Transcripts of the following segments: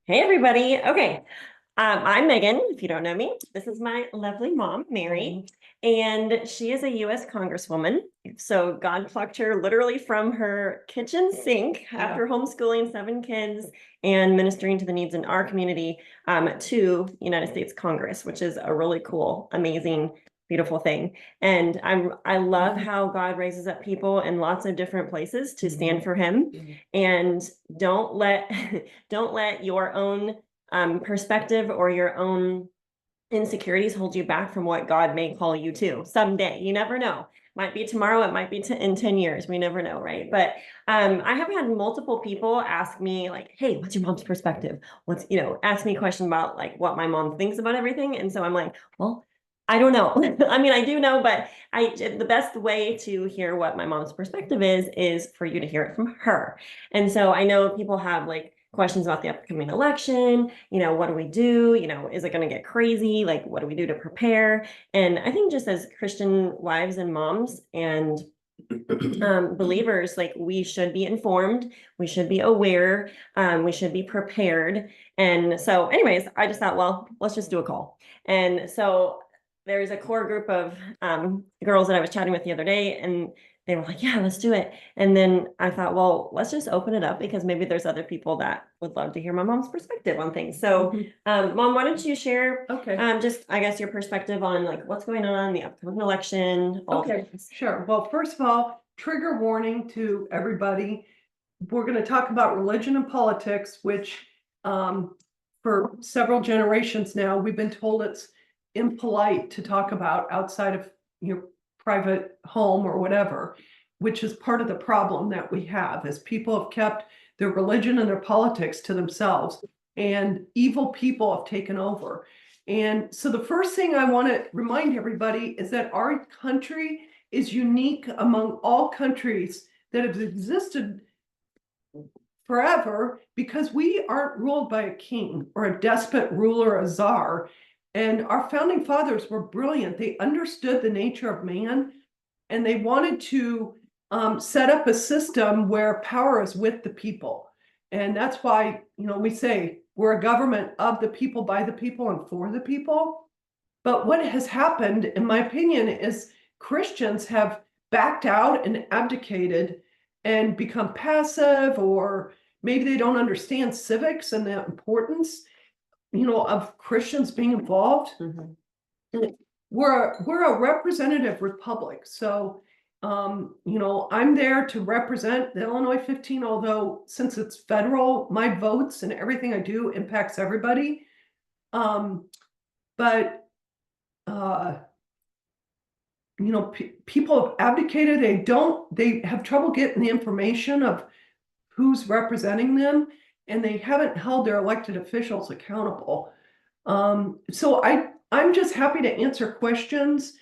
Hey, everybody. Okay. I'm Megan, if you don't know me. This is my lovely mom, Mary, and she is a US Congresswoman. So God plucked her literally from her kitchen sink after homeschooling 7 kids and ministering to the needs in our community to United States Congress, which is a really cool, amazing, beautiful thing. And I love how God raises up people in lots of different places to stand for him. And don't let don't let your own perspective or your own insecurities hold you back from what God may call you to someday. You never know. Might be tomorrow, it might be in 10 years. We never know, right? But I have had multiple people ask me, like, hey, what's your mom's perspective? Ask me a question about like what my mom thinks about everything. And so I'm like, well, I don't know. I mean, I do know, but the best way to hear what my mom's perspective is for you to hear it from her. And so I know people have like questions about the upcoming election. What do we do? Is it going to get crazy? Like, what do we do to prepare? And I think just as Christian wives and moms and believers, like we should be informed, we should be aware, we should be prepared. And so anyways, I just thought, well, let's just do a call. And so there's a core group of girls that I was chatting with the other day, and they were like, yeah, let's do it. And then I thought, well, let's just open it up because maybe there's other people that would love to hear my mom's perspective on things. So Mom, why don't you share just, I guess, your perspective on like what's going on, the upcoming election, all things. Sure. Well, first of all, trigger warning to everybody. We're going to talk about religion and politics, which for several generations now, we've been told it's impolite to talk about outside of your private home or whatever, which is part of the problem that we have, is people have kept their religion and their politics to themselves, and evil people have taken over. And so the first thing I want to remind everybody is that our country is unique among all countries that have existed forever because we aren't ruled by a king or a despot ruler, a czar. And our founding fathers were brilliant. They understood the nature of man, and they wanted to set up a system where power is with the people. And that's why, we say we're a government of the people, by the people, and for the people. But what has happened, in my opinion, is Christians have backed out and abdicated and become passive, or maybe they don't understand civics and the importance, of Christians being involved. We're a representative republic. So, I'm there to represent the Illinois 15, although since it's federal, my votes and everything I do impacts everybody. But people have abdicated. They have trouble getting the information of who's representing them, and they haven't held their elected officials accountable. So I'm just happy to answer questions.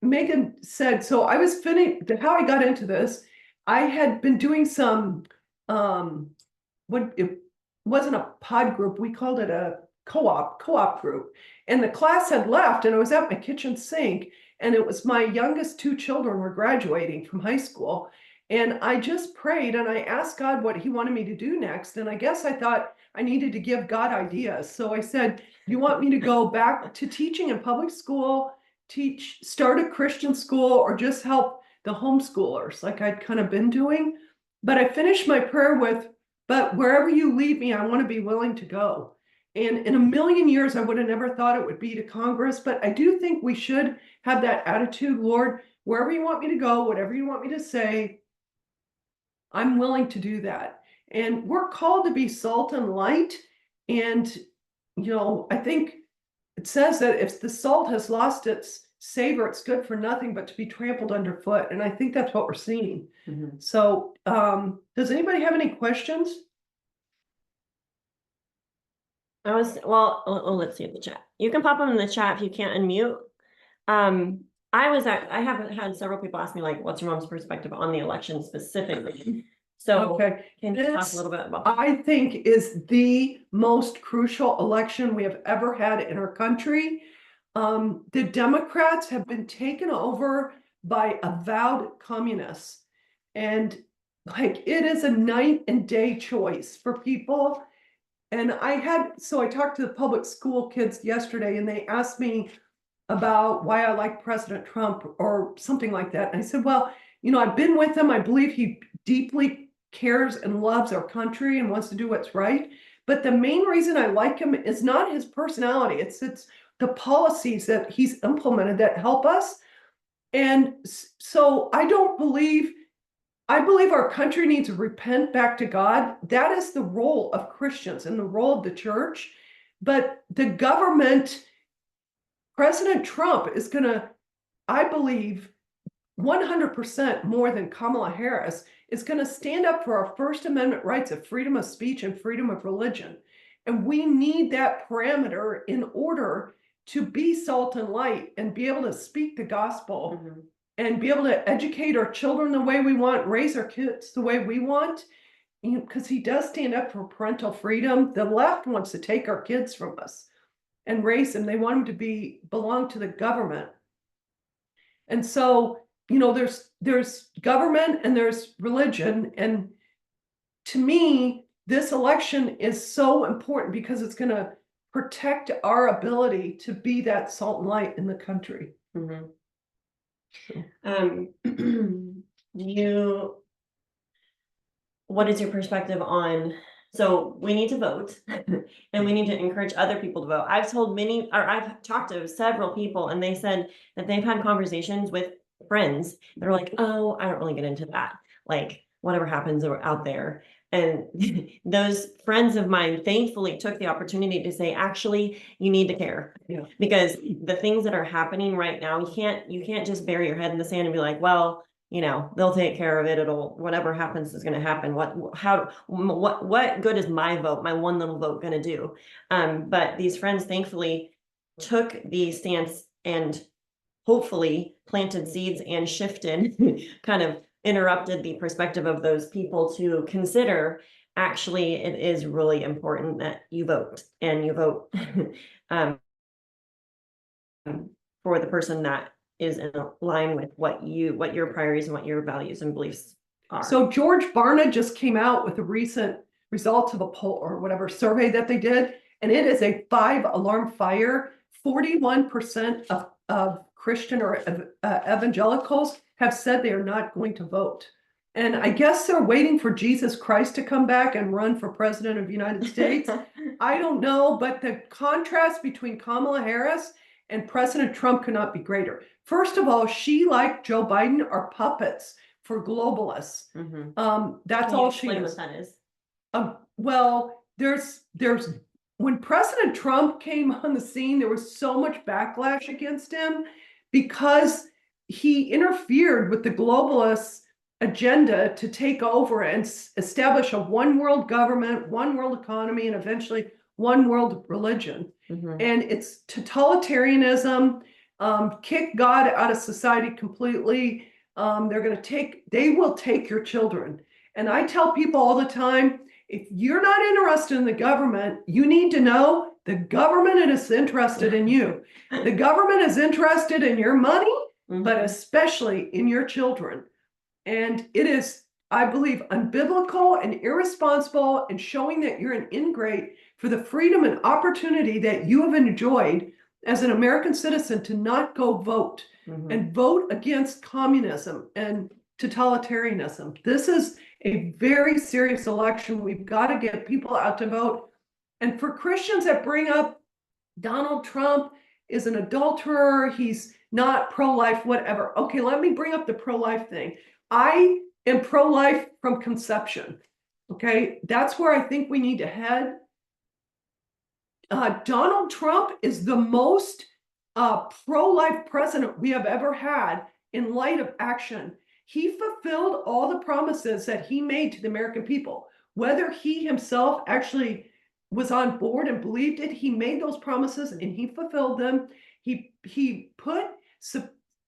Megan said, so I was how I got into this. I had been doing some, it wasn't a pod group. We called it a co-op group. And the class had left, and I was at my kitchen sink, and it was my youngest 2 children were graduating from high school. And I just prayed and I asked God what he wanted me to do next. And I guess I thought I needed to give God ideas. So I said, you want me to go back to teaching in public school, start a Christian school, or just help the homeschoolers like I'd kind of been doing? But I finished my prayer with, but wherever you lead me, I want to be willing to go. And in a million years, I would have never thought it would be to Congress, but I do think we should have that attitude. Lord, wherever you want me to go, whatever you want me to say, I'm willing to do that. And we're called to be salt and light. And, I think it says that if the salt has lost its savor, it's good for nothing but to be trampled underfoot. And I think that's what we're seeing. So does anybody have any questions? Let's see in the chat. You can pop them in the chat if you can't unmute. I haven't had several people ask me like, what's your mom's perspective on the election specifically? So can you talk a little bit about that? I think is the most crucial election we have ever had in our country. The Democrats have been taken over by avowed communists. And like, it is a night and day choice for people. And so I talked to the public school kids yesterday and they asked me about why I like President Trump or something like that. And I said, well, I've been with him. I believe he deeply cares and loves our country and wants to do what's right. But the main reason I like him is not his personality. It's the policies that he's implemented that help us. And so I believe our country needs to repent back to God. That is the role of Christians and the role of the church. But the government, President Trump is going to, I believe, 100% more than Kamala Harris is going to stand up for our First Amendment rights of freedom of speech and freedom of religion. And we need that parameter in order to be salt and light and be able to speak the gospel and be able to educate our children the way we want, raise our kids the way we want. Because he does stand up for parental freedom. The left wants to take our kids from us and raise them. They want them to belong to the government. And so, there's government and there's religion. And to me, this election is so important because it's going to protect our ability to be that salt and light in the country. What is your perspective on, so we need to vote and we need to encourage other people to vote. I've talked to several people and they said that they've had conversations with friends. They're like, oh, I don't really get into that. Like whatever happens out there. And those friends of mine thankfully took the opportunity to say, actually, you need to care. Yeah. Because the things that are happening right now, you can't just bury your head in the sand and be like, well, they'll take care of it. Whatever happens is going to happen. What good is my vote, my one little vote, going to do? But these friends thankfully took the stance and hopefully planted seeds and shifted, kind of interrupted the perspective of those people to consider, actually, it is really important that you vote and you vote for the person that is in line with what your priorities and what your values and beliefs are. So George Barna just came out with the recent results of a poll or whatever survey that they did, and it is a 5-alarm fire. 41% of Christian or evangelicals have said they are not going to vote. And I guess they're waiting for Jesus Christ to come back and run for president of the United States. I don't know, but the contrast between Kamala Harris and President Trump cannot be greater. First of all, she, like Joe Biden, are puppets for globalists. That's all she is. What that is? Well, there's when President Trump came on the scene, there was so much backlash against him because he interfered with the globalists' agenda to take over and establish a one world government, one world economy, and eventually one world religion. And it's totalitarianism, kick God out of society completely. They will take your children. And I tell people all the time, if you're not interested in the government, you need to know the government is interested in you. The government is interested in your money, but especially in your children. And it is, I believe, unbiblical and irresponsible and showing that you're an ingrate for the freedom and opportunity that you have enjoyed as an American citizen to not go vote and vote against communism and totalitarianism. This is a very serious election. We've got to get people out to vote. And for Christians that bring up Donald Trump is an adulterer, he's not pro-life, whatever. Okay, let me bring up the pro-life thing. I am pro-life from conception. Okay, that's where I think we need to head. Donald Trump is the most pro-life president we have ever had in light of action. He fulfilled all the promises that he made to the American people. Whether he himself actually was on board and believed it, he made those promises and he fulfilled them. He put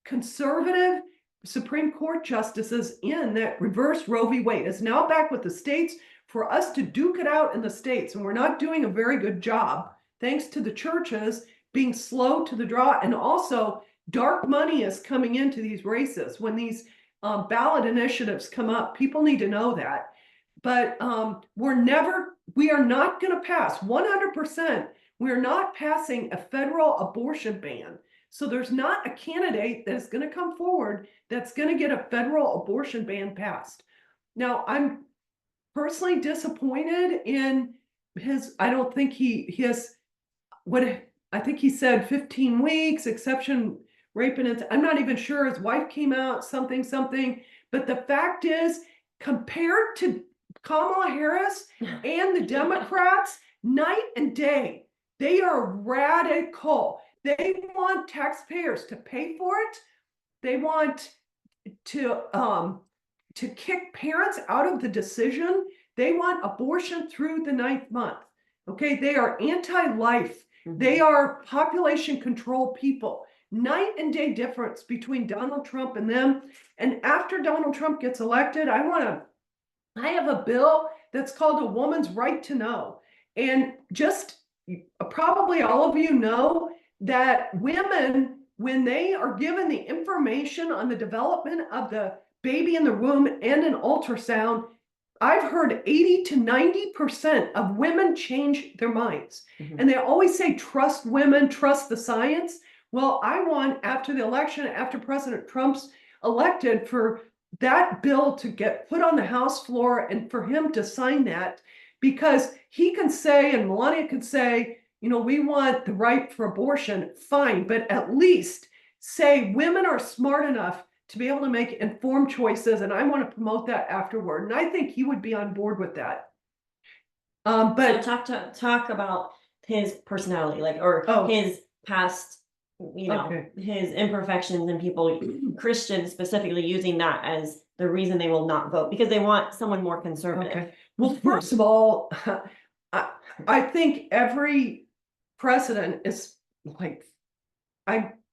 conservative Supreme Court justices in that reversed Roe v. Wade. Is now back with the states for us to duke it out in the states. And we're not doing a very good job, thanks to the churches being slow to the draw. And also, dark money is coming into these races. When these ballot initiatives come up, people need to know that. But we're never we are not going to pass 100%. We're not passing a federal abortion ban. So there's not a candidate that is going to come forward that's going to get a federal abortion ban passed. Now, I'm personally disappointed in his, I don't think he has, what I think he said 15 weeks, exception rape and I'm not even sure. His wife came out, something. But the fact is, compared to Kamala Harris and the Democrats, night and day, they are radical. They want taxpayers to pay for it. They want to kick parents out of the decision. They want abortion through the 9th month. Okay, they are anti-life. They are population control people. Night and day difference between Donald Trump and them. And after Donald Trump gets elected, I have a bill that's called A Woman's Right to Know. And just probably all of you know that women, when they are given the information on the development of the baby in the womb and an ultrasound, I've heard 80 to 90% of women change their minds. And they always say, trust women, trust the science. Well, I want, after the election, after President Trump's elected, for that bill to get put on the House floor and for him to sign that, because he can say, and Melania could say, we want the right for abortion, fine, but at least say women are smart enough to be able to make informed choices, and I want to promote that afterward. And I think he would be on board with that. But so talk about his personality, or his past, his imperfections, and people, Christians specifically, using that as the reason they will not vote because they want someone more conservative. Okay. Well, first of all, I think every president is like,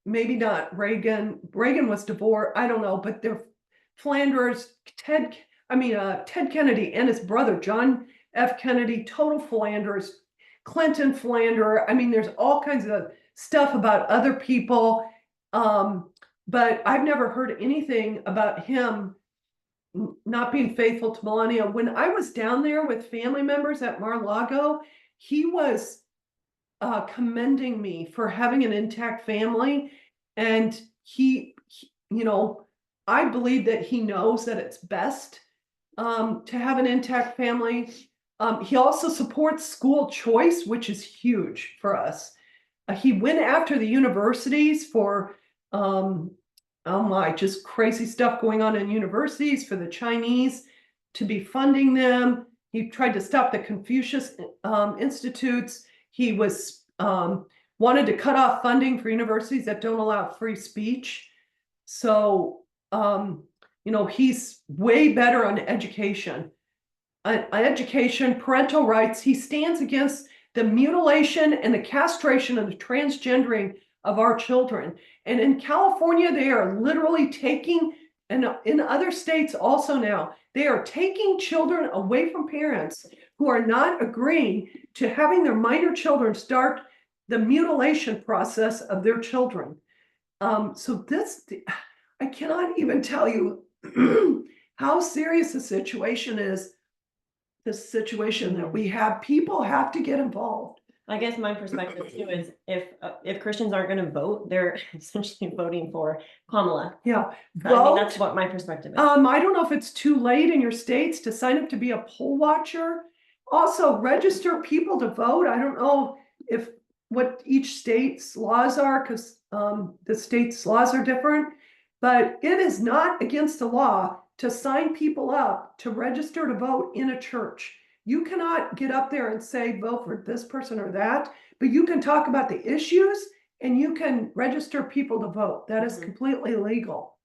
maybe not Reagan. Reagan was divorced. I don't know, but they're Flanders, Ted Kennedy and his brother, John F. Kennedy, total Flanders, Clinton Flander. There's all kinds of stuff about other people. But I've never heard anything about him not being faithful to Melania. When I was down there with family members at Mar-a-Lago, he was commending me for having an intact family. And he I believe that he knows that it's best to have an intact family. He also supports school choice, which is huge for us. He went after the universities for, just crazy stuff going on in universities for the Chinese to be funding them. He tried to stop the Confucius institutes. He was wanted to cut off funding for universities that don't allow free speech. So, he's way better on education. Education, parental rights. He stands against the mutilation and the castration and the transgendering of our children. And in California, they are literally taking, and in other states also now, they are taking children away from parents who are not agreeing to having their minor children start the mutilation process of their children. So I cannot even tell you how serious the situation is. This situation that we have, people have to get involved. I guess my perspective too is if Christians aren't going to vote, they're essentially voting for Kamala. Yeah, that's what my perspective is. I don't know if it's too late in your states to sign up to be a poll watcher. Also, register people to vote. I don't know what each state's laws are, because the state's laws are different. But it is not against the law to sign people up to register to vote in a church. You cannot get up there and say, vote for this person or that, but you can talk about the issues and you can register people to vote. That is completely legal.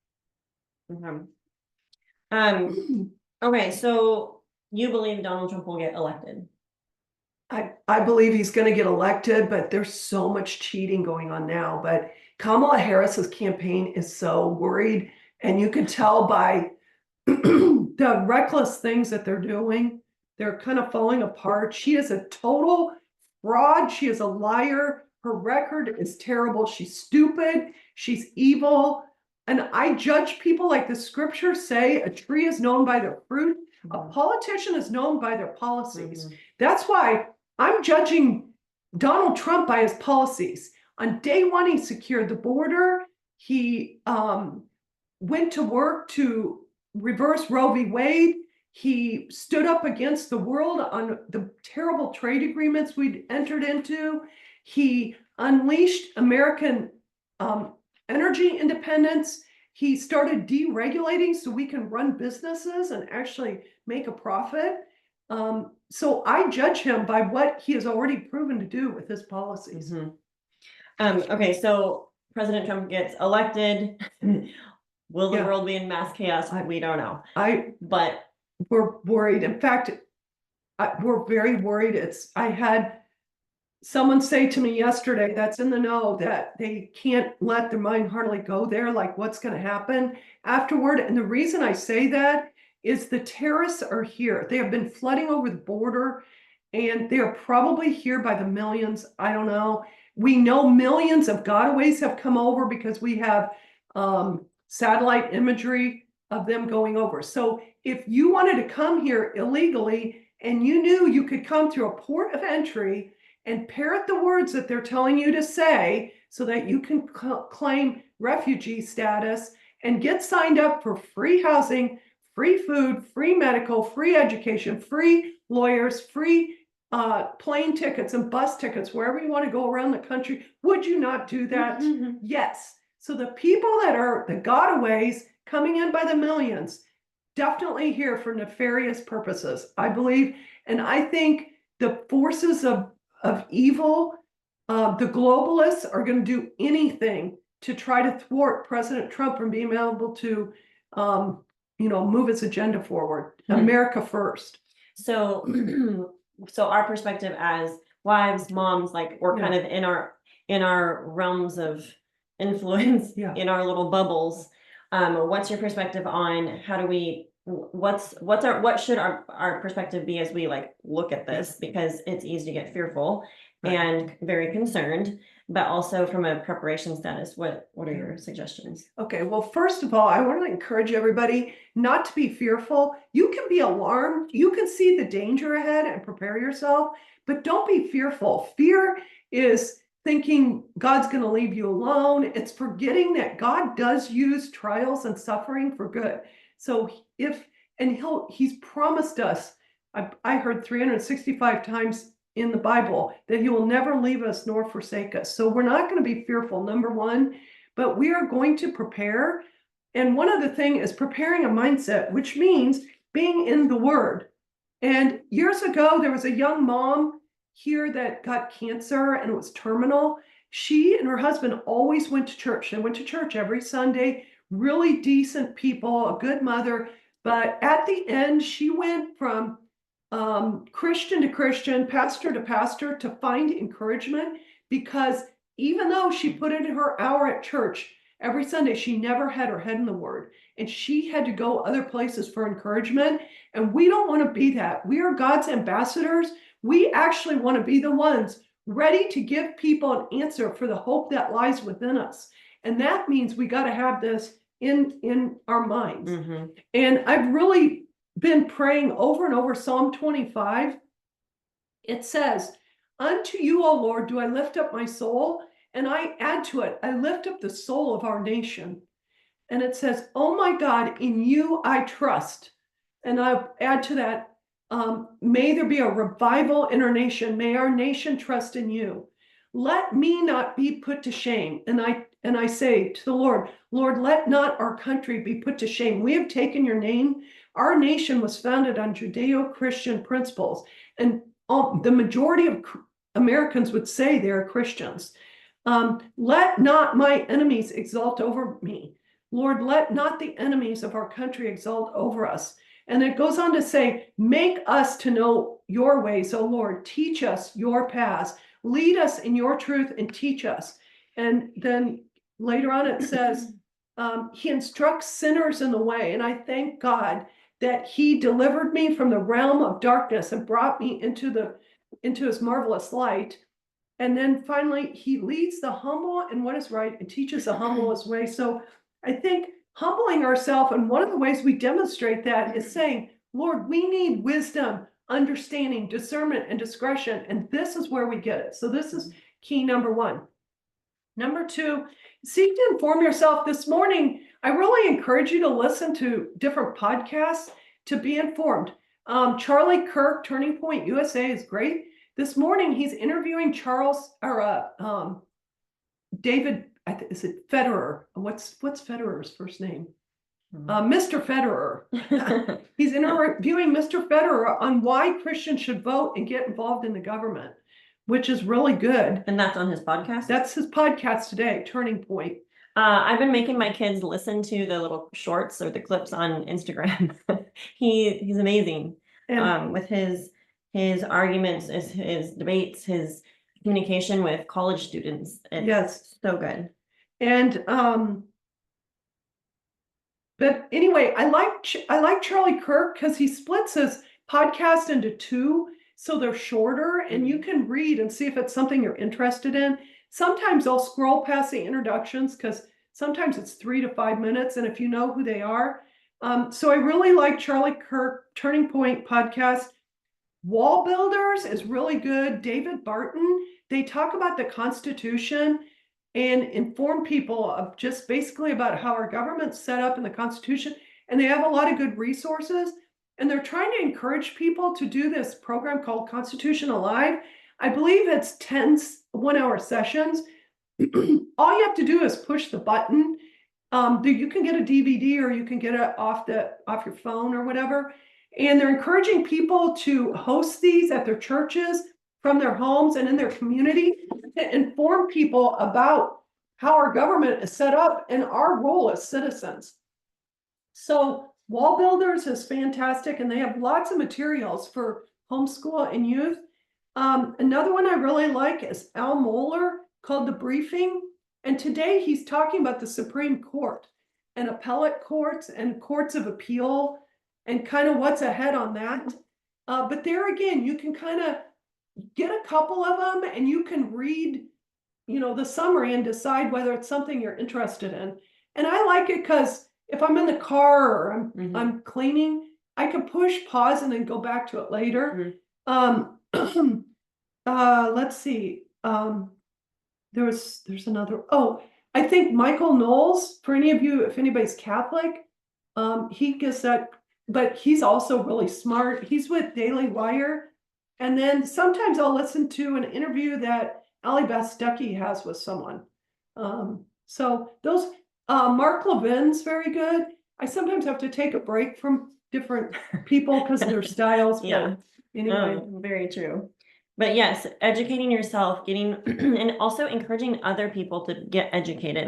Okay, so you believe Donald Trump will get elected? I believe he's going to get elected, but there's so much cheating going on now. But Kamala Harris's campaign is so worried, and you can tell by the reckless things that they're doing. They're kind of falling apart. She is a total fraud. She is a liar. Her record is terrible. She's stupid. She's evil. And I judge people like the scriptures say, a tree is known by their fruit. A politician is known by their policies. Mhm. That's why I'm judging Donald Trump by his policies. On day one, he secured the border. He went to work to reverse Roe v. Wade. He stood up against the world on the terrible trade agreements we'd entered into. He unleashed American energy independence. He started deregulating so we can run businesses and actually make a profit. So I judge him by what he has already proven to do with his policies. Mhm. Okay, so President Trump gets elected. Will the Yeah. world be in mass chaos? We don't know. But We're worried. In fact, we're very worried. I had someone say to me yesterday that's in the know that they can't let their mind hardly go there, like what's going to happen afterward. And the reason I say that is the terrorists are here. They have been flooding over the border and they are probably here by the millions. I don't know. We know millions of gotaways have come over because we have satellite imagery of them going over. So if you wanted to come here illegally and you knew you could come through a port of entry and parrot the words that they're telling you to say so that you can claim refugee status and get signed up for free housing, free food, free medical, free education, free lawyers, free plane tickets and bus tickets, wherever you want to go around the country. Would you not do that? Mhm. Yes. So the people that are the gotaways coming in by the millions, definitely here for nefarious purposes, I believe. And I think the forces of evil, the globalists are going to do anything to try to thwart President Trump from being able to, move his agenda forward. America first. So, so our perspective as wives, moms, like we're kind of in our realms of influence, in our little bubbles. What's your perspective on how do we? What should our perspective be as we like look at this, because it's easy to get fearful and very concerned, but also from a preparation status, what are your suggestions? Okay, well, first of all, I want to encourage everybody not to be fearful. You can be alarmed, you can see the danger ahead and prepare yourself, but don't be fearful. Fear is thinking God's going to leave you alone. It's forgetting that God does use trials and suffering for good. So he's promised us, I heard 365 times in the Bible that he will never leave us nor forsake us. So we're not going to be fearful, number one, but we are going to prepare. And one other thing is preparing a mindset, which means being in the Word. And years ago, there was a young mom here that got cancer and it was terminal. She and her husband always went to church. They went to church every Sunday, really decent people, a good mother. But at the end, she went from Christian to Christian, pastor to pastor to find encouragement, because even though she put in her hour at church every Sunday, she never had her head in the Word. And she had to go other places for encouragement. And we don't want to be that. We are God's ambassadors. We actually want to be the ones ready to give people an answer for the hope that lies within us. And that means we got to have this in our minds. Mm-hmm. And I've really been praying over and over Psalm 25. It says, "Unto you, O Lord, do I lift up my soul." And I add to it, I lift up the soul of our nation. And it says, "Oh my God, in you I trust." And I add to that, may there be a revival in our nation. May our nation trust in you. Let me not be put to shame. And I say to the Lord, Lord, let not our country be put to shame. We have taken your name. Our nation was founded on Judeo-Christian principles. And the majority of Americans would say they're Christians. Let not my enemies exalt over me. Lord, let not the enemies of our country exalt over us. And it goes on to say, make us to know your ways, O Lord. Teach us your paths. Lead us in your truth and teach us. And then later on it says, he instructs sinners in the way. And I thank God that he delivered me from the realm of darkness and brought me into his marvelous light. And then finally, he leads the humble in what is right and teaches the humble his way. So I think humbling ourselves, and one of the ways we demonstrate that is saying, Lord, we need wisdom, understanding, discernment, and discretion. And this is where we get it. So this is key number one. Number two, seek to inform yourself. This morning, I really encourage you to listen to different podcasts to be informed. Charlie Kirk, Turning Point USA is great. This morning, he's interviewing David, is it Federer? What's Federer's first name? Mr. Federer. He's interviewing Mr. Federer on why Christians should vote and get involved in the government, which is really good. And that's on his podcast? That's his podcast today, Turning Point. I've been making my kids listen to the little shorts or the clips on Instagram. He's amazing. And with his arguments, his debates, his communication with college students. It's yes, so good. And but anyway, I like Charlie Kirk because he splits his podcast into two, so they're shorter, and you can read and see if it's something you're interested in. Sometimes I'll scroll past the introductions because sometimes it's 3 to 5 minutes, and if you know who they are. So I really like Charlie Kirk, Turning Point podcast. Wall Builders is really good. David Barton, they talk about the Constitution and inform people of just basically about how our government's set up in the Constitution. And they have a lot of good resources. And they're trying to encourage people to do this program called Constitution Alive. I believe it's 10 one-hour sessions. All you have to do is push the button. You can get a DVD or you can get it off your phone or whatever. And they're encouraging people to host these at their churches, from their homes, and in their community to inform people about how our government is set up and our role as citizens. So Wall Builders is fantastic, and they have lots of materials for homeschool and youth. Another one I really like is Al Mohler, called The Briefing. And today he's talking about the Supreme Court and appellate courts and courts of appeal and kind of what's ahead on that. But there again, you can kind of get a couple of them and you can read, the summary and decide whether it's something you're interested in. And I like it because if I'm in the car or I'm cleaning, I can push pause and then go back to it later. Let's see. There's another. Oh, I think Michael Knowles, for any of you, if anybody's Catholic, he gets that, but he's also really smart. He's with Daily Wire. And then sometimes I'll listen to an interview that Ali Beth Stuckey has with someone. So those, Mark Levin's very good. I sometimes have to take a break from different people because of their styles. Yeah. Anyway. Very true. But yes, educating yourself, getting and also encouraging other people to get educated.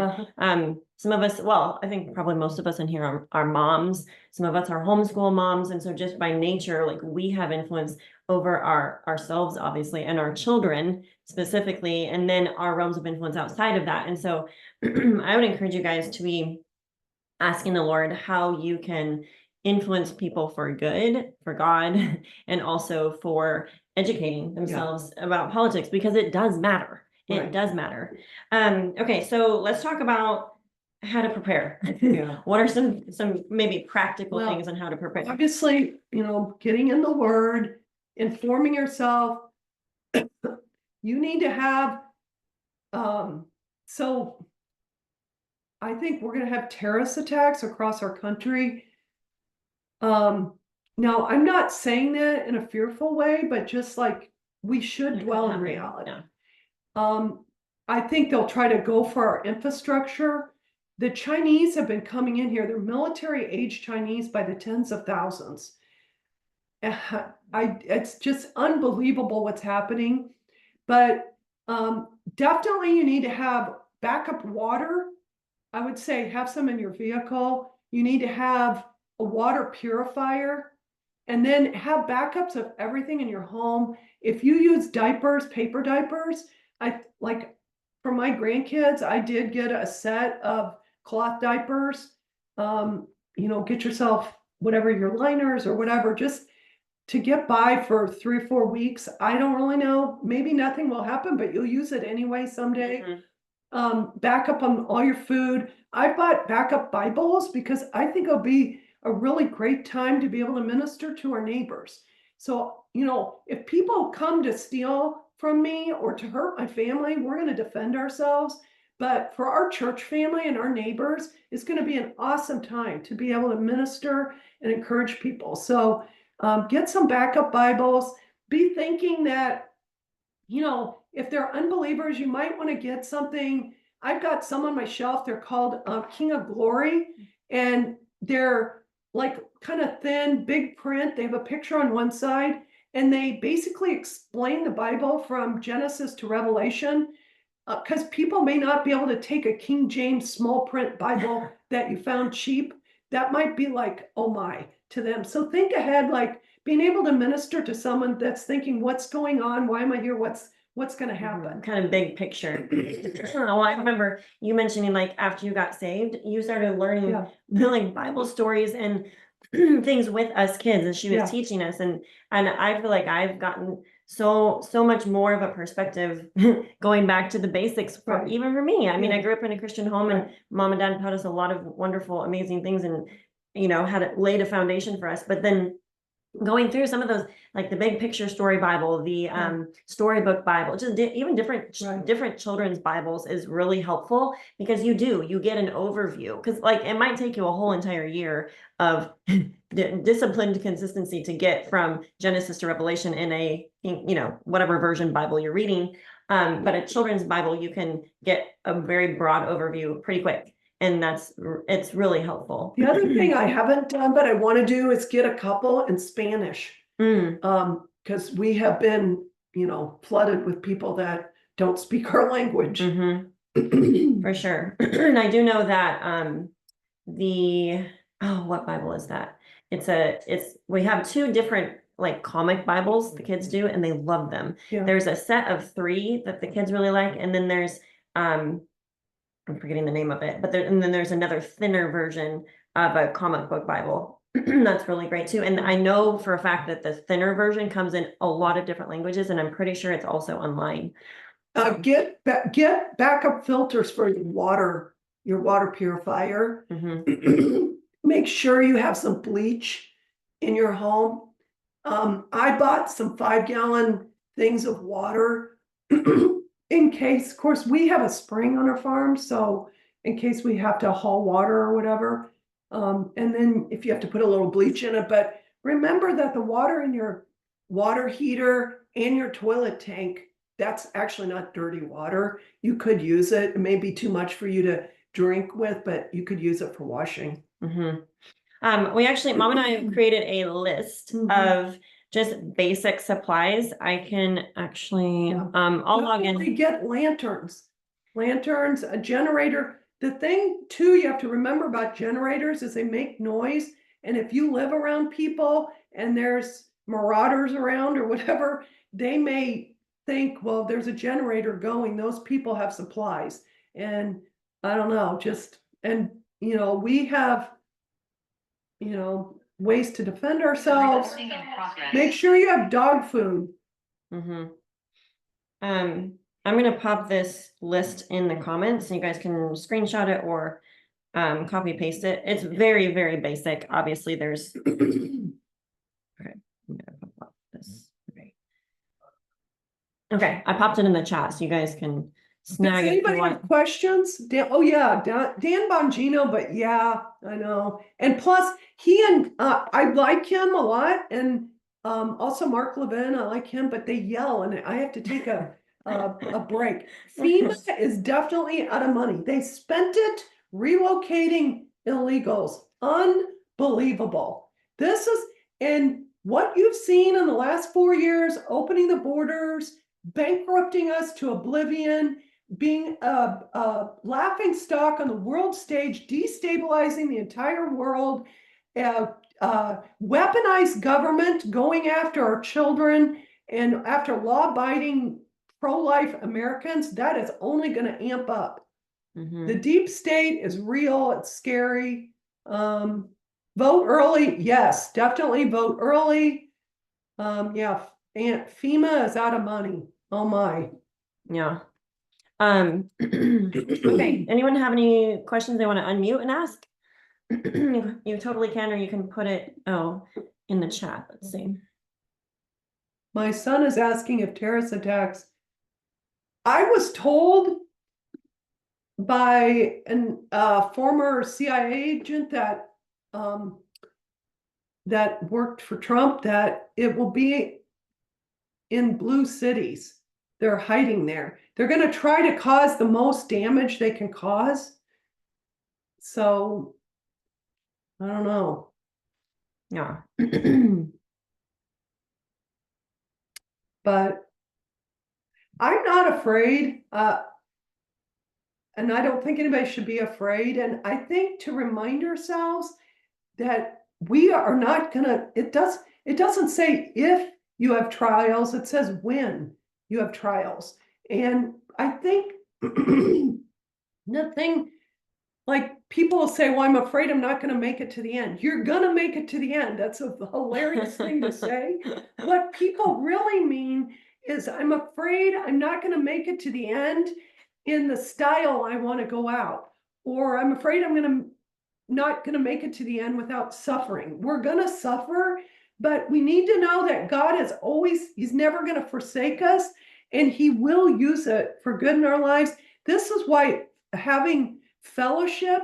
Some of us, well, I think probably most of us in here are moms. Some of us are homeschool moms. And so just by nature, like we have influence over ourselves, obviously, and our children specifically, and then our realms of influence outside of that. And so I would encourage you guys to be asking the Lord how you can influence people for good, for God, and also for educating themselves about politics, because it does matter. It does matter. Okay, so let's talk about how to prepare. What are some maybe practical things on how to prepare? Obviously, getting in the Word, informing yourself. You need to have, so I think we're going to have terrorist attacks across our country. Now, I'm not saying that in a fearful way, but just like we should dwell in reality. I think they'll try to go for our infrastructure. The Chinese have been coming in here. They're military-age Chinese by the tens of thousands. It's just unbelievable what's happening. But definitely you need to have backup water. I would say have some in your vehicle. You need to have a water purifier, and then have backups of everything in your home. If you use diapers, paper diapers, for my grandkids, I did get a set of cloth diapers. Get yourself whatever, your liners or whatever, just to get by for 3 or 4 weeks. I don't really know. Maybe nothing will happen, but you'll use it anyway someday. Backup on all your food. I bought backup Bibles because I think it'll be a really great time to be able to minister to our neighbors. So, if people come to steal from me or to hurt my family, we're going to defend ourselves. But for our church family and our neighbors, it's going to be an awesome time to be able to minister and encourage people. So get some backup Bibles. Be thinking that, if they're unbelievers, you might want to get something. I've got some on my shelf. They're called King of Glory, and they're like kind of thin, big print. They have a picture on one side, and they basically explain the Bible from Genesis to Revelation. Because people may not be able to take a King James small print Bible that you found cheap. That might be like, oh my, to them. So think ahead, like being able to minister to someone that's thinking, what's going on? Why am I here? What's going to happen? Kind of big picture. Well, I remember you mentioning like after you got saved, you started learning like Bible stories and things with us kids, and she was teaching us, and I feel like I've gotten so much more of a perspective going back to the basics even for me. I mean, I grew up in a Christian home, and mom and dad taught us a lot of wonderful, amazing things, and had laid a foundation for us. But then going through some of those, like the big picture story Bible, the storybook Bible, just even different children's Bibles is really helpful, because you get an overview, because like it might take you a whole entire year of disciplined consistency to get from Genesis to Revelation in a whatever version Bible you're reading, but a children's Bible you can get a very broad overview pretty quick. And it's really helpful. The other thing I haven't done, but I want to do, is get a couple in Spanish. Because we have been, flooded with people that don't speak our language. For sure. And I do know that what Bible is that? We have two different like comic Bibles the kids do, and they love them. There's a set of 3 that the kids really like, and then there's I'm forgetting the name of it, and then there's another thinner version of a comic book Bible. That's really great too. And I know for a fact that the thinner version comes in a lot of different languages, and I'm pretty sure it's also online. Get backup filters for your water purifier. Make sure you have some bleach in your home. I bought some 5-gallon things of water in case, of course, we have a spring on our farm, so in case we have to haul water or whatever. And then if you have to put a little bleach in it, but remember that the water in your water heater and your toilet tank, that's actually not dirty water. You could use it. It may be too much for you to drink with, but you could use it for washing. We actually, mom and I created a list of just basic supplies. I can actually, I'll log in. We get lanterns, a generator. The thing too, you have to remember about generators is they make noise. And if you live around people and there's marauders around or whatever, they may think, well, there's a generator going. Those people have supplies. And I don't know, we have, ways to defend ourselves. Make sure you have dog food. I'm going to pop this list in the comments, and you guys can screenshot it or copy paste it. It's very, very basic. Obviously there's okay, I'm gonna pop this. Okay, I popped it in the chat so you guys can snag it. Anybody have questions? Dan Bongino, but yeah, I know. And plus I like him a lot, and also Mark Levin, I like him, but they yell and I have to take a break. FEMA is definitely out of money. They spent it relocating illegals. Unbelievable. And what you've seen in the last 4 years, opening the borders, bankrupting us to oblivion, being a laughing stock on the world stage, destabilizing the entire world, weaponized government going after our children and after law-abiding pro-life Americans, that is only going to amp up. The deep state is real. It's scary. Vote early. Yes, definitely vote early. And FEMA is out of money. Oh my. Yeah. Okay. Anyone have any questions they want to unmute and ask? You totally can, or you can put it, in the chat. Let's see. My son is asking if terrorist attacks. I was told by an former CIA agent that that worked for Trump that it will be in blue cities. They're hiding there. They're going to try to cause the most damage they can cause. So I don't know. Yeah. But I'm not afraid. And I don't think anybody should be afraid. And I think to remind ourselves that we are not gonna, it doesn't say if you have trials, it says when you have trials. And I think nothing, like people will say, well, I'm afraid I'm not gonna make it to the end. You're gonna make it to the end. That's a hilarious thing to say. What people really mean is I'm afraid I'm not gonna make it to the end in the style I want to go out, or I'm afraid I'm not gonna make it to the end without suffering. We're gonna suffer, but we need to know that God is always, he's never gonna forsake us, and he will use it for good in our lives. This is why having fellowship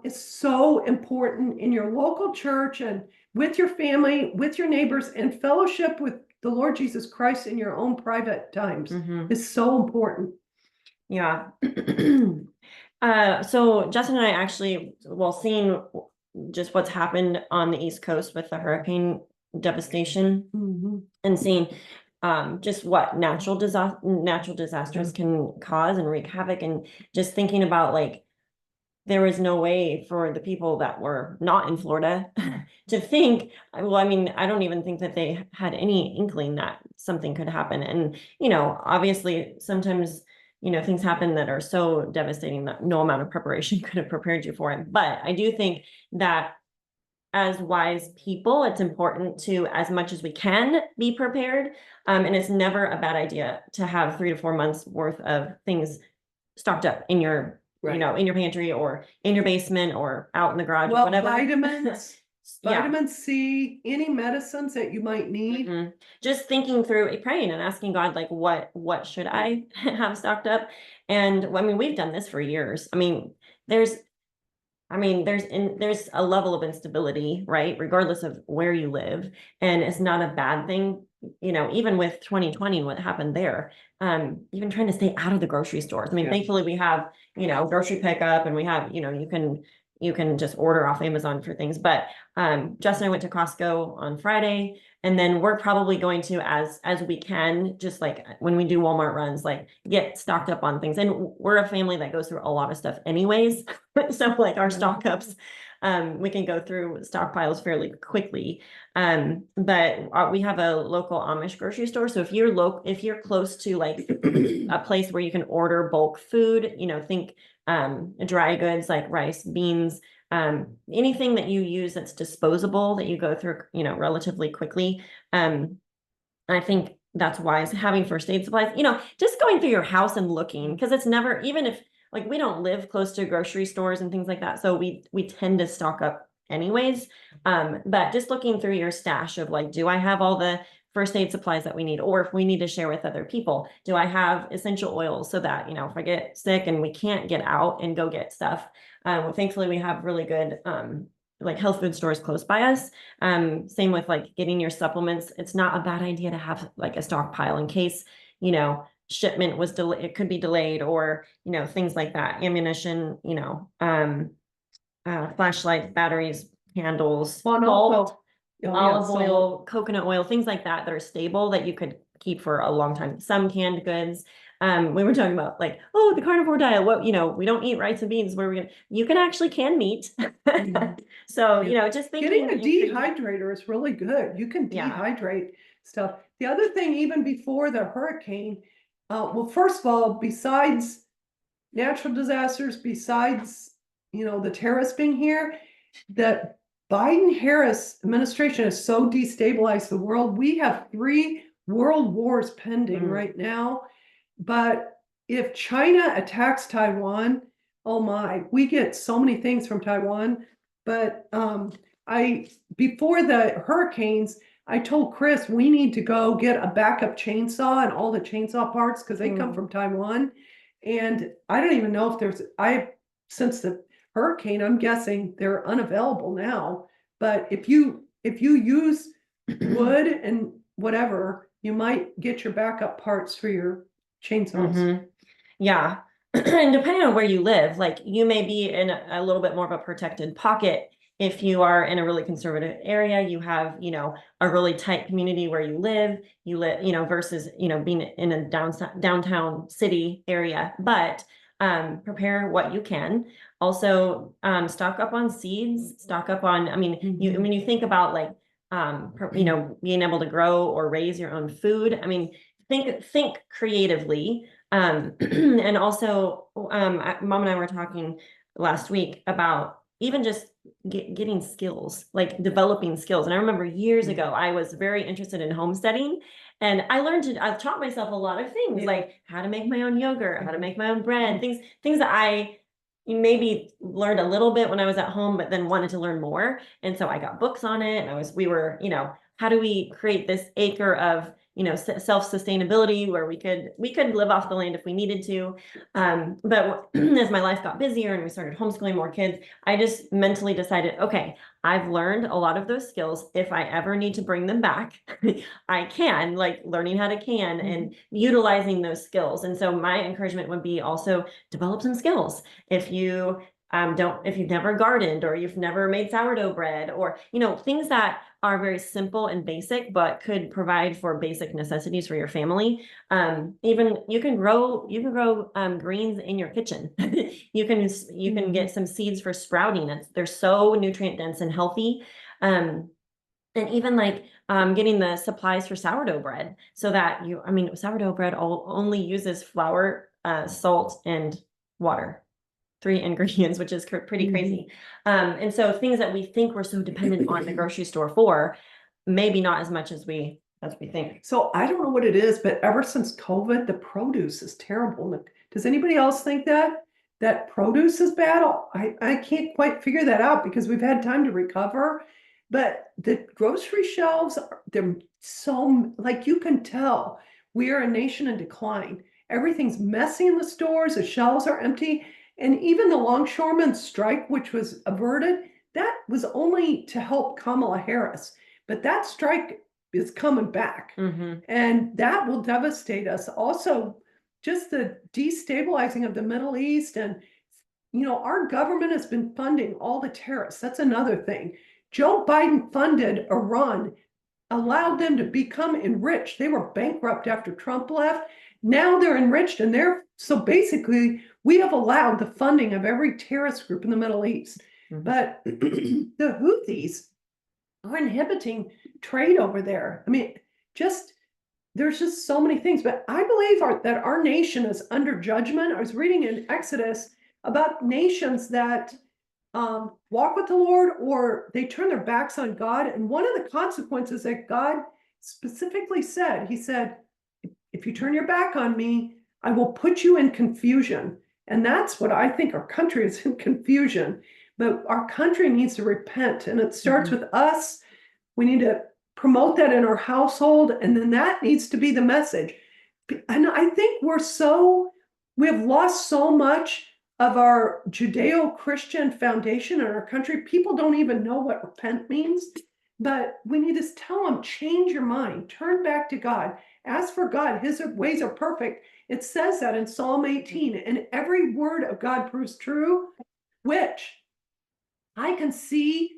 is so important in your local church and with your family, with your neighbors, and fellowship with the Lord Jesus Christ in your own private times is so important. Yeah. So Justin and I actually, well, seeing just what's happened on the East Coast with the hurricane devastation and seeing just what natural disasters can cause and wreak havoc, and just thinking about like there was no way for the people that were not in Florida to think, well, I mean, I don't even think that they had any inkling that something could happen. And, obviously sometimes, things happen that are so devastating that no amount of preparation could have prepared you for it. But I do think that as wise people, it's important to, as much as we can, be prepared. And it's never a bad idea to have 3 to 4 months worth of things stocked up in your in your pantry or in your basement or out in the garage, well, whatever. Vitamins, vitamin C, any medicines that you might need. Just thinking through, praying and asking God, like, what should I have stocked up? And I mean, we've done this for years. I mean, there's a level of instability, right? Regardless of where you live. And it's not a bad thing, even with 2020 and what happened there. Even trying to stay out of the grocery stores. I mean, thankfully we have, grocery pickup, and we have, you can just order off Amazon for things. But Justin and I went to Costco on Friday, and then we're probably going to, as we can, just like when we do Walmart runs, like get stocked up on things. And we're a family that goes through a lot of stuff anyways. So like our stock ups, we can go through stockpiles fairly quickly. But we have a local Amish grocery store. So if you're close to like a place where you can order bulk food, think dry goods like rice, beans, anything that you use that's disposable that you go through, relatively quickly. I think that's wise. Having first aid supplies, just going through your house and looking, because it's never, even if like we don't live close to grocery stores and things like that, so we tend to stock up anyways. But just looking through your stash of like, do I have all the first aid supplies that we need, or if we need to share with other people, do I have essential oils so that, if I get sick and we can't get out and go get stuff. Thankfully we have really good like health food stores close by us. Same with like getting your supplements. It's not a bad idea to have like a stockpile in case, shipment was delayed, it could be delayed, or, things like that. Ammunition, flashlights, batteries, candles, salt, olive oil, coconut oil, things like that are stable that you could keep for a long time. Some canned goods. We were talking about like, the carnivore diet, we don't eat rice and beans, you can actually can meat. So, just thinking. Getting a dehydrator is really good. You can dehydrate stuff. The other thing, even before the hurricane, well, first of all, besides natural disasters, besides, the terrorists being here, the Biden-Harris administration has so destabilized the world. We have 3 world wars pending right now. But if China attacks Taiwan, oh my, we get so many things from Taiwan. But before the hurricanes, I told Chris we need to go get a backup chainsaw and all the chainsaw parts because they come from Taiwan. And I don't even know if since the hurricane, I'm guessing they're unavailable now. But if you use wood and whatever, you might get your backup parts for your chainsaws. Yeah. And depending on where you live, like you may be in a little bit more of a protected pocket. If you are in a really conservative area, you have, a really tight community where you live, versus, being in a downtown city area. But prepare what you can. Also, stock up on seeds, stock up on, you think about like, being able to grow or raise your own food. I mean, think creatively. And also, Mom and I were talking last week about even just getting skills, like developing skills. And I remember years ago, I was very interested in homesteading, and I've taught myself a lot of things, like how to make my own yogurt, how to make my own bread, things that I maybe learned a little bit when I was at home, but then wanted to learn more. And so I got books on it, and we were, how do we create this acre of self-sustainability where we could live off the land if we needed to. But as my life got busier and we started homeschooling more kids, I just mentally decided, okay, I've learned a lot of those skills. If I ever need to bring them back, I can, like learning how to can and utilizing those skills. And so my encouragement would be also develop some skills. If you if you've never gardened or you've never made sourdough bread, or things that are very simple and basic but could provide for basic necessities for your family. Even you can grow greens in your kitchen. you can get some seeds for sprouting. They're so nutrient dense and healthy. And even like getting the supplies for sourdough bread, so that sourdough bread only uses flour, salt, and water. 3 ingredients, which is pretty crazy. And so things that we think we're so dependent on the grocery store for, maybe not as much as we think. So I don't know what it is, but ever since COVID, the produce is terrible. Does anybody else think that produce is bad? I can't quite figure that out because we've had time to recover. But the grocery shelves, they're so, like, you can tell we are a nation in decline. Everything's messy in the stores, the shelves are empty. And even the longshoremen's strike, which was averted, that was only to help Kamala Harris. But that strike is coming back. And that will devastate us. Also, just the destabilizing of the Middle East. And, our government has been funding all the terrorists. That's another thing. Joe Biden funded Iran, allowed them to become enriched. They were bankrupt after Trump left. Now they're enriched, and so basically we have allowed the funding of every terrorist group in the Middle East. But the Houthis are inhibiting trade over there. I mean, there's just so many things. But I believe that our nation is under judgment. I was reading in Exodus about nations that walk with the Lord, or they turn their backs on God. And one of the consequences that God specifically said, he said, if you turn your back on me, I will put you in confusion. And that's what I think our country is, in confusion. But our country needs to repent, and it starts with us. We need to promote that in our household, and then that needs to be the message. And I think we have lost so much of our Judeo-Christian foundation in our country. People don't even know what repent means, but we need to tell them, change your mind, turn back to God, ask for God. His ways are perfect. It says that in Psalm 18, and every word of God proves true, which I can see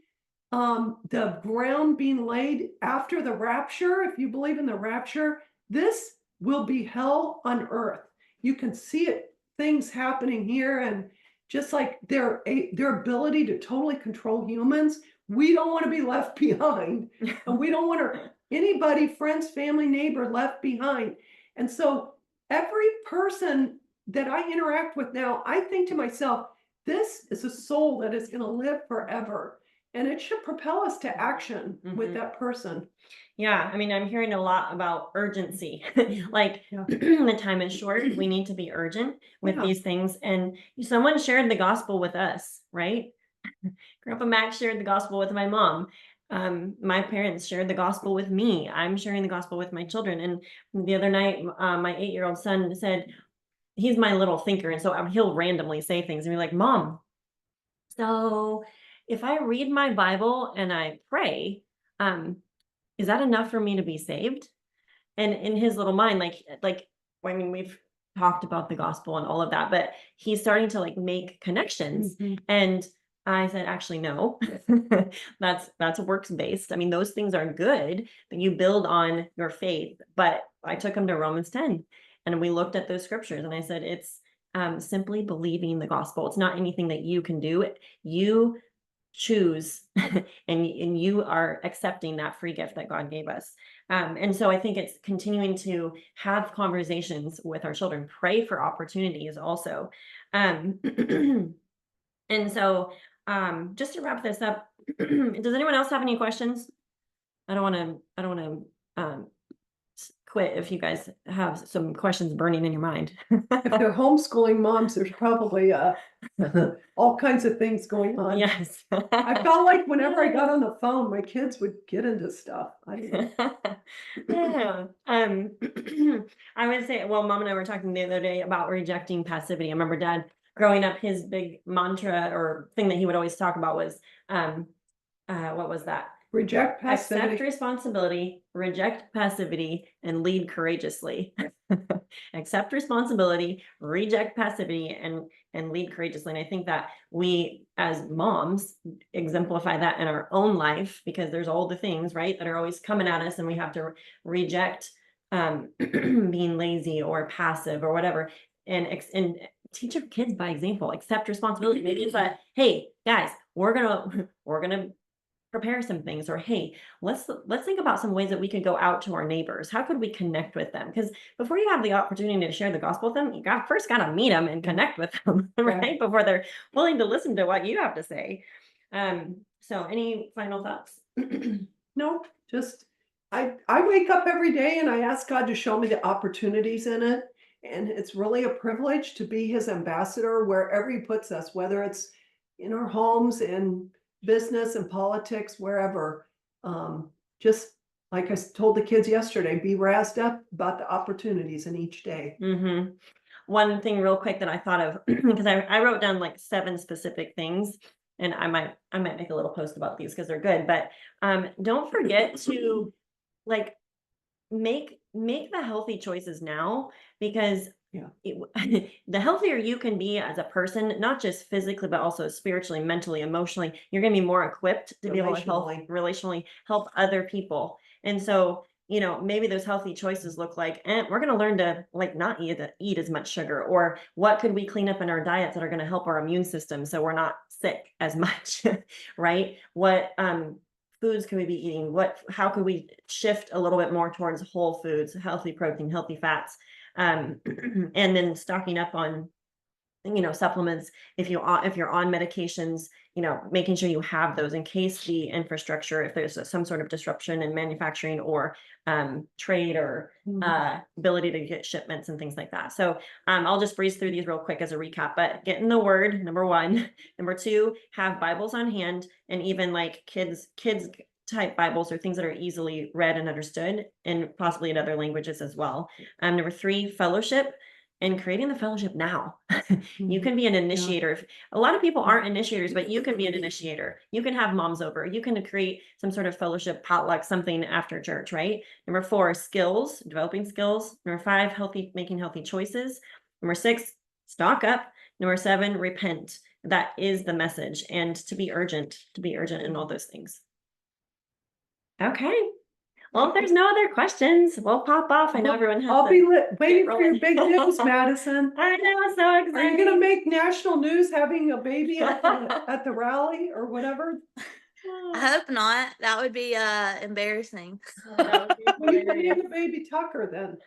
the ground being laid after the rapture. If you believe in the rapture, this will be hell on earth. You can see it, things happening here, and just like their ability to totally control humans. We don't want to be left behind, and we don't want anybody, friends, family, neighbor, left behind. And so every person that I interact with now, I think to myself, this is a soul that is going to live forever. And it should propel us to action with that person. Yeah, I mean, I'm hearing a lot about urgency. Like, the time is short. We need to be urgent with these things. And someone shared the gospel with us, right? Grandpa Max shared the gospel with my mom. My parents shared the gospel with me. I'm sharing the gospel with my children. And the other night, my 8-year-old son said, he's my little thinker. And so he'll randomly say things and be like, Mom, so if I read my Bible and I pray, um, is that enough for me to be saved? And in his little mind, I mean, we've talked about the gospel and all of that, but he's starting to like make connections. Mhm. And I said, actually, no, that's works based. I mean, those things are good, that you build on your faith. But I took him to Romans 10 and we looked at those scriptures and I said, it's simply believing the gospel. It's not anything that you can do. You choose and you are accepting that free gift that God gave us. And so I think it's continuing to have conversations with our children, pray for opportunities also. Um, and so just to wrap this up, does anyone else have any questions? I don't want to quit if you guys have some questions burning in your mind. If they're homeschooling moms, there's probably all kinds of things going on. Yes. I felt like whenever I got on the phone, my kids would get into stuff. I don't know. Yeah. I would say, well, Mom and I were talking the other day about rejecting passivity. I remember Dad growing up, his big mantra or thing that he would always talk about was, what was that? Reject Accept passivity. responsibility, reject passivity, and lead courageously. Accept responsibility, reject passivity, and lead courageously. And I think that we as moms exemplify that in our own life, because there's all the things, right, that are always coming at us, and we have to reject being lazy or passive or whatever, and teach our kids by example. Accept responsibility. Maybe it's like, hey guys, we're gonna prepare some things, or hey, let's think about some ways that we could go out to our neighbors. How could we connect with them? Because before you have the opportunity to share the gospel with them, you first got to meet them and connect with them, right? Before they're willing to listen to what you have to say. So any final thoughts? No, just I wake up every day and I ask God to show me the opportunities in it. And it's really a privilege to be his ambassador wherever he puts us, whether it's in our homes, in business and politics, wherever. Just like I told the kids yesterday, be razzed up about the opportunities in each day. Mm-hmm. One thing real quick that I thought of, because I wrote down like 7 specific things, and I might make a little post about these because they're good, but don't forget to like make the healthy choices now, because Yeah. the healthier you can be as a person, not just physically but also spiritually, mentally, emotionally, you're going to be more equipped to be able to relationally help other people. And so, maybe those healthy choices look like, we're going to learn to like not eat as much sugar, or what could we clean up in our diets that are going to help our immune system so we're not sick as much, right? What foods can we be eating? How could we shift a little bit more towards whole foods, healthy protein, healthy fats, and then stocking up on supplements if you're on medications, making sure you have those in case the infrastructure, if there's some sort of disruption in manufacturing or trade or ability to get shipments and things like that. So I'll just breeze through these real quick as a recap, but get in the word, number 1. Number 2, have Bibles on hand, and even like kids type Bibles, or things that are easily read and understood, and possibly in other languages as well. Number 3, fellowship, and creating the fellowship now. You can be an initiator. A lot of people aren't initiators, but you can be an initiator. You can have moms over. You can create some sort of fellowship, potluck, something after church, right? Number 4, skills, developing skills. Number 5, making healthy choices. Number 6, stock up. Number 7, repent. That is the message. And to be urgent in all those things. Okay. Well, if there's no other questions, we'll pop off. I know everyone has I'll to be waiting for rolling. your big news, Madison. I know, so excited. Are you going to make national news having a baby at the rally or whatever? I hope not. That would be embarrassing. That would be Well, you can hilarious. name the baby Tucker then.